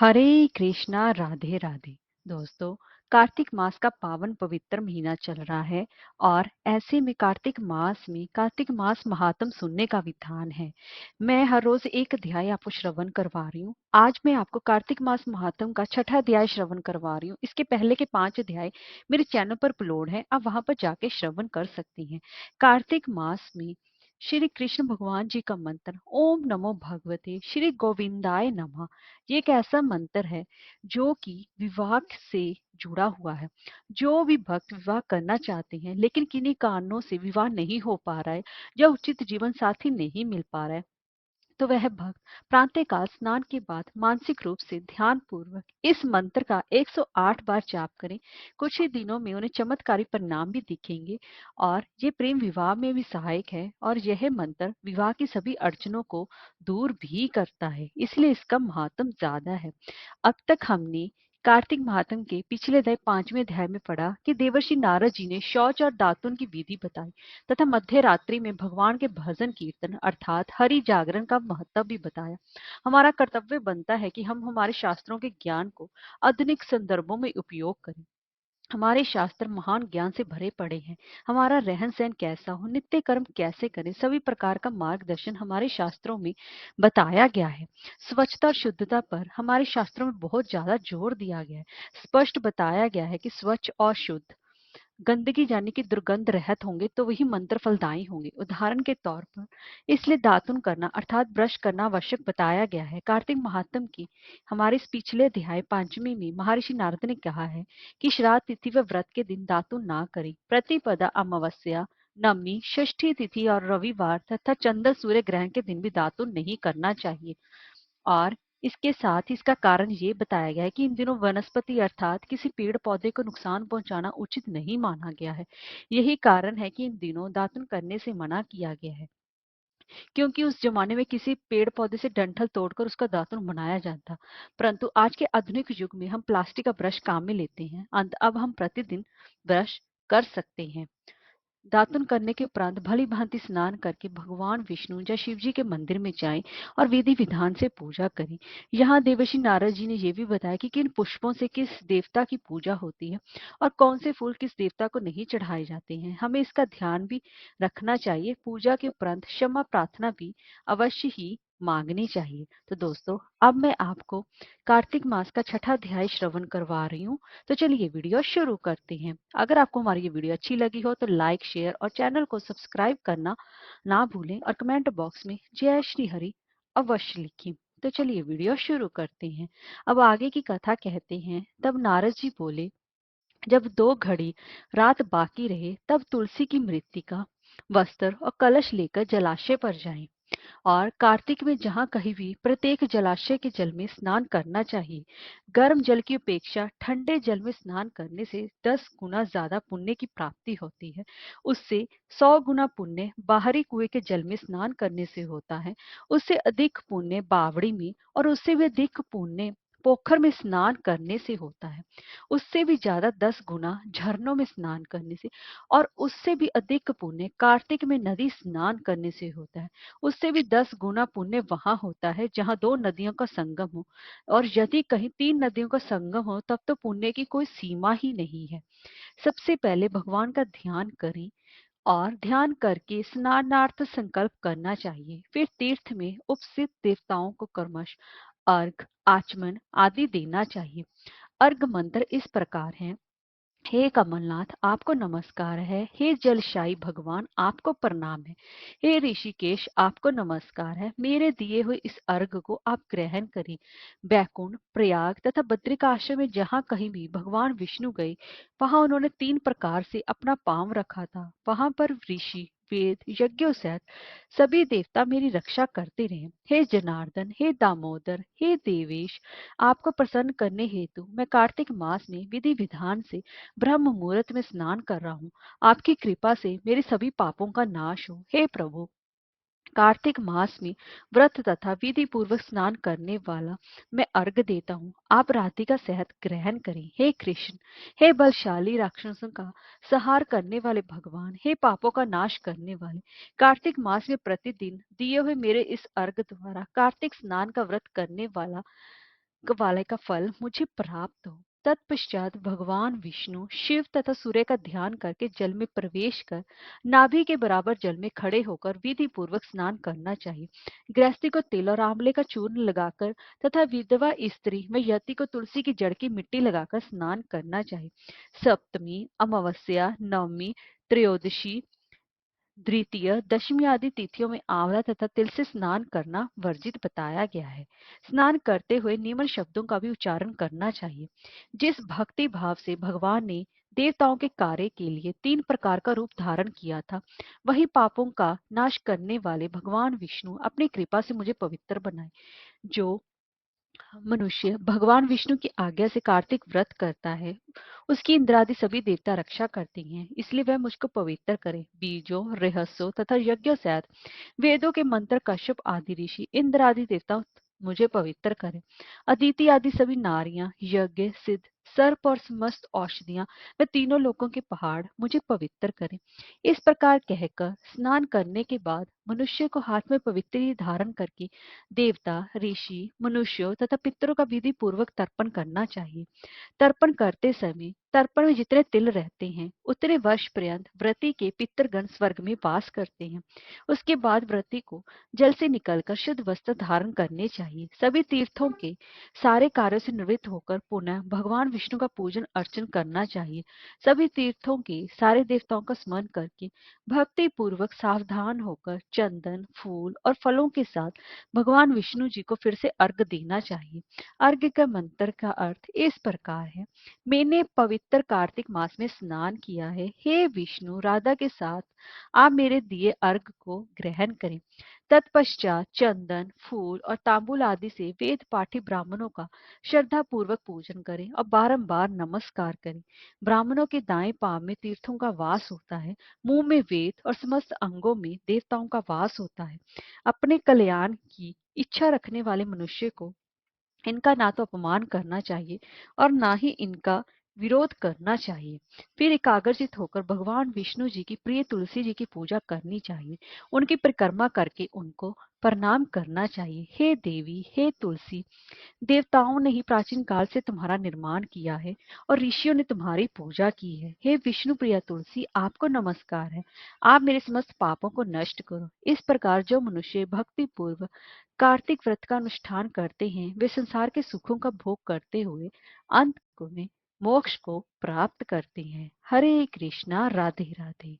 हरे कृष्णा राधे राधे। दोस्तों, कार्तिक मास का पावन पवित्र महीना चल रहा है और ऐसे में कार्तिक मास महात्म सुनने का विधान है। मैं हर रोज एक अध्याय आपको श्रवण करवा रही हूँ। आज मैं आपको कार्तिक मास महात्म का छठा अध्याय श्रवण करवा रही हूँ। इसके पहले के 5 अध्याय मेरे चैनल पर अपलोड है, आप वहां पर जाके श्रवण कर सकती हैं। कार्तिक मास में श्री कृष्ण भगवान जी का मंत्र ओम नमो भगवते श्री गोविंदाय नमः, ये एक ऐसा मंत्र है जो कि विवाह से जुड़ा हुआ है। जो भी भक्त विवाह करना चाहते हैं लेकिन किन्हीं कारणों से विवाह नहीं हो पा रहा है या उचित जीवन साथी नहीं मिल पा रहा है, तो वह भक्त प्रातःकाल स्नान के बाद मानसिक रूप से ध्यान पूर्वक इस मंत्र का 108 बार जाप करें। कुछ ही दिनों में उन्हें चमत्कारी परिणाम भी दिखेंगे और ये प्रेम विवाह में भी सहायक है और यह मंत्र विवाह की सभी अड़चनों को दूर भी करता है, इसलिए इसका महात्म ज्यादा है। अब तक हमने कार्तिक महात्म के पिछले अध्याय 5वें अध्याय में पढ़ा कि देवर्षि नारद जी ने शौच और दातुन की विधि बताई तथा मध्य रात्रि में भगवान के भजन कीर्तन अर्थात हरि जागरण का महत्व भी बताया। हमारा कर्तव्य बनता है कि हम हमारे शास्त्रों के ज्ञान को आधुनिक संदर्भों में उपयोग करें। हमारे शास्त्र महान ज्ञान से भरे पड़े हैं। हमारा रहन सहन कैसा हो, नित्य कर्म कैसे करें, सभी प्रकार का मार्गदर्शन हमारे शास्त्रों में बताया गया है। स्वच्छता और शुद्धता पर हमारे शास्त्रों में बहुत ज्यादा जोर दिया गया है। स्पष्ट बताया गया है कि स्वच्छ और शुद्ध, गंदगी यानी कि दुर्गंध रहित होंगे तो वही मंत्र फलदायी होंगे। उदाहरण के तौर पर इसलिए दातुन करना अर्थात ब्रश करना आवश्यक बताया गया है। कार्तिक महात्म की हमारे इस पिछले अध्याय 5वें में महर्षि नारद ने कहा है कि श्राद्ध तिथि व व्रत के दिन दातुन ना करें। प्रतिपदा अमावस्या, नवमी, षष्ठी तिथि और रविवार तथा चंद्र सूर्य ग्रहण के दिन भी दातुन नहीं करना चाहिए। और इसके साथ ही इसका कारण ये बताया गया है कि इन दिनों वनस्पति अर्थात किसी पेड़ पौधे को नुकसान पहुंचाना उचित नहीं माना गया है। यही कारण है कि इन दिनों दातुन करने से मना किया गया है, क्योंकि उस जमाने में किसी पेड़ पौधे से डंठल तोड़कर उसका दातुन बनाया जाता। परंतु आज के आधुनिक युग में हम प्लास्टिक का ब्रश काम में लेते हैं। अंत अब हम प्रतिदिन ब्रश कर सकते हैं। दातुन करने के उपरांत भली भांति स्नान करके भगवान विष्णु या शिव जी के मंदिर में जाएं और विधि विधान से पूजा करें। यहाँ देवर्षि नारद जी ने यह भी बताया कि किन पुष्पों से किस देवता की पूजा होती है और कौन से फूल किस देवता को नहीं चढ़ाए जाते हैं। हमें इसका ध्यान भी रखना चाहिए। पूजा के उपरांत क्षमा प्रार्थना भी अवश्य ही मांगनी चाहिए। तो दोस्तों, अब मैं आपको कार्तिक मास का छठा अध्याय श्रवण करवा रही हूँ। तो चलिए वीडियो शुरू करते हैं। अगर आपको हमारी ये वीडियो अच्छी लगी हो तो लाइक, शेयर और चैनल को सब्सक्राइब करना ना भूलें और कमेंट बॉक्स में जय श्री हरि अवश्य लिखें। तो चलिए वीडियो शुरू करते हैं। अब आगे की कथा कहते हैं। तब नारद जी बोले, जब 2 घड़ी रात बाकी रहे तब तुलसी की मृत्तिका, वस्त्र और कलश लेकर जलाशय पर जाएं और कार्तिक में जहाँ कहीं भी प्रत्येक जलाशय के जल में स्नान करना चाहिए। गर्म जल की अपेक्षा ठंडे जल में स्नान करने से 10 गुना ज्यादा पुण्य की प्राप्ति होती है। उससे 100 गुना पुण्य बाहरी कुएं के जल में स्नान करने से होता है। उससे अधिक पुण्य बावड़ी में और उससे भी अधिक पुण्य पोखर में स्नान करने से होता है। उससे भी ज्यादा 10 गुना झरनों में स्नान करने से और उससे भी अधिक पुण्य कार्तिक में नदी स्नान करने से होता है। उससे भी 10 गुना पुण्य वहां होता है जहां 2 नदियों का संगम हो, और यदि कहीं 3 नदियों का संगम हो तब तो पुण्य की कोई सीमा ही नहीं है। सबसे पहले भगवान का ध्यान करें और ध्यान करके स्नानार्थ संकल्प करना चाहिए। फिर तीर्थ में उपस्थित देवताओं को कर्मश अर्घ, आचमन आदि देना चाहिए। अर्घ मंत्र इस प्रकार है। हे कमलनाथ, आपको नमस्कार है। हे जलशाही भगवान, आपको प्रणाम है। हे ऋषिकेश, आपको नमस्कार है। मेरे दिए हुए इस अर्घ को आप ग्रहण करें। बैकुंठ, प्रयाग तथा बद्रिकाश्रम में जहाँ कहीं भी भगवान विष्णु गए वहां उन्होंने 3 प्रकार से अपना पांव रखा था। वहां पर ऋषि, वेद, यज्ञों सहित सभी देवता मेरी रक्षा करते रहे। हे जनार्दन, हे दामोदर, हे देवेश, आपको प्रसन्न करने हेतु मैं कार्तिक मास में विधि विधान से ब्रह्म मुहूर्त में स्नान कर रहा हूँ। आपकी कृपा से मेरे सभी पापों का नाश हो। हे प्रभु, कार्तिक मास में व्रत तथा विधि पूर्वक स्नान करने वाला मैं अर्घ देता हूँ। आप राधिका सहित ग्रहण करें। हे कृष्ण, हे बलशाली राक्षसों का संहार करने वाले भगवान, हे पापों का नाश करने वाले, कार्तिक मास में प्रतिदिन दिए हुए मेरे इस अर्घ द्वारा कार्तिक स्नान का व्रत करने वाला वाले का फल मुझे प्राप्त हो। तत्पश्चात भगवान विष्णु शिव तथा सूर्य का ध्यान करके जल में प्रवेश कर नाभि के बराबर जल में खड़े होकर विधि पूर्वक स्नान करना चाहिए। गृहस्थी को तिल और आंवले का चूर्ण लगाकर तथा विधवा स्त्री व यति को तुलसी की जड़ की मिट्टी लगाकर स्नान करना चाहिए। सप्तमी, अमावस्या, नवमी, त्रयोदशी, द्वितीय, दशमी आदि तिथियों में आंवला तथा तिल से स्नान करना वर्जित बताया गया है। स्नान करते हुए निम्न शब्दों का भी उच्चारण करना चाहिए। जिस भक्ति भाव से भगवान ने देवताओं के कार्य के लिए 3 प्रकार का रूप धारण किया था, वही पापों का नाश करने वाले भगवान विष्णु अपनी कृपा से मुझे पवित्र बनाए। जो मनुष्य भगवान विष्णु की आज्ञा से कार्तिक व्रत करता है, उसकी इंद्रादि सभी देवता रक्षा करती हैं, इसलिए वह मुझको पवित्र करे। बीजों, रहस्यों तथा यज्ञों से वेदों के मंत्र कश्यप आदि ऋषि इंद्र आदि देवता मुझे पवित्र करे। अदिति आदि सभी नारियां, यज्ञ, सिद्ध, सर्प और समस्त औषधियां व तीनों लोकों के पहाड़ मुझे पवित्र करें। इस प्रकार कहकर स्नान करने के बाद मनुष्य को हाथ में पवित्र धारण करके देवता, ऋषि, मनुष्यों तथा पितरों का विधि पूर्वक तर्पण करना चाहिए। तर्पण करते समय तर्पण में जितने तिल रहते हैं उतने वर्ष पर्यंत व्रती के पितरगण स्वर्ग में वास करते हैं। उसके बाद व्रती को जल से निकलकर शुद्ध वस्त्र धारण करने चाहिए। सभी तीर्थों के सारे कार्यों से निवृत्त होकर पुनः भगवान विष्णु का पूजन अर्चन करना चाहिए। सभी तीर्थों के सारे देवताओं का स्मरण करके भक्ति पूर्वक सावधान होकर चंदन, फूल और फलों के साथ भगवान विष्णु जी को फिर से अर्घ देना चाहिए। अर्घ्य का मंत्र का अर्थ इस प्रकार है। मैंने पवित्र कार्तिक मास में स्नान किया है। हे विष्णु, राधा के साथ आप मेरे दिए अर्घ को ग्रहण करें। तत्पश्चात चंदन, फूल और तांबूल आदि से वेद पाठी ब्राह्मणों का श्रद्धा पूर्वक पूजन करें और बारंबार नमस्कार करें। ब्राह्मणों के दाएं पांव में तीर्थों का वास होता है, मुंह में वेद और समस्त अंगों में देवताओं का वास होता है। अपने कल्याण की इच्छा रखने वाले मनुष्य को इनका ना तो अपमान करना चाहिए और ना ही इनका विरोध करना चाहिए। फिर एकाग्रचित होकर भगवान विष्णु जी की प्रिय तुलसी जी की पूजा करनी चाहिए। उनकी परिक्रमा करके उनको प्रणाम करना चाहिए। हे देवी, हे तुलसी, देवताओं ने ही प्राचीन काल से तुम्हारा निर्माण किया है और ऋषियों ने तुम्हारी पूजा की है। हे विष्णु प्रिया तुलसी, आपको नमस्कार है। आप मेरे समस्त पापों को नष्ट करो। इस प्रकार जो मनुष्य भक्ति पूर्व कार्तिक व्रत का अनुष्ठान करते हैं, वे संसार के सुखों का भोग करते हुए अंत में मोक्ष को प्राप्त करते हैं। हरे कृष्णा, राधे राधे।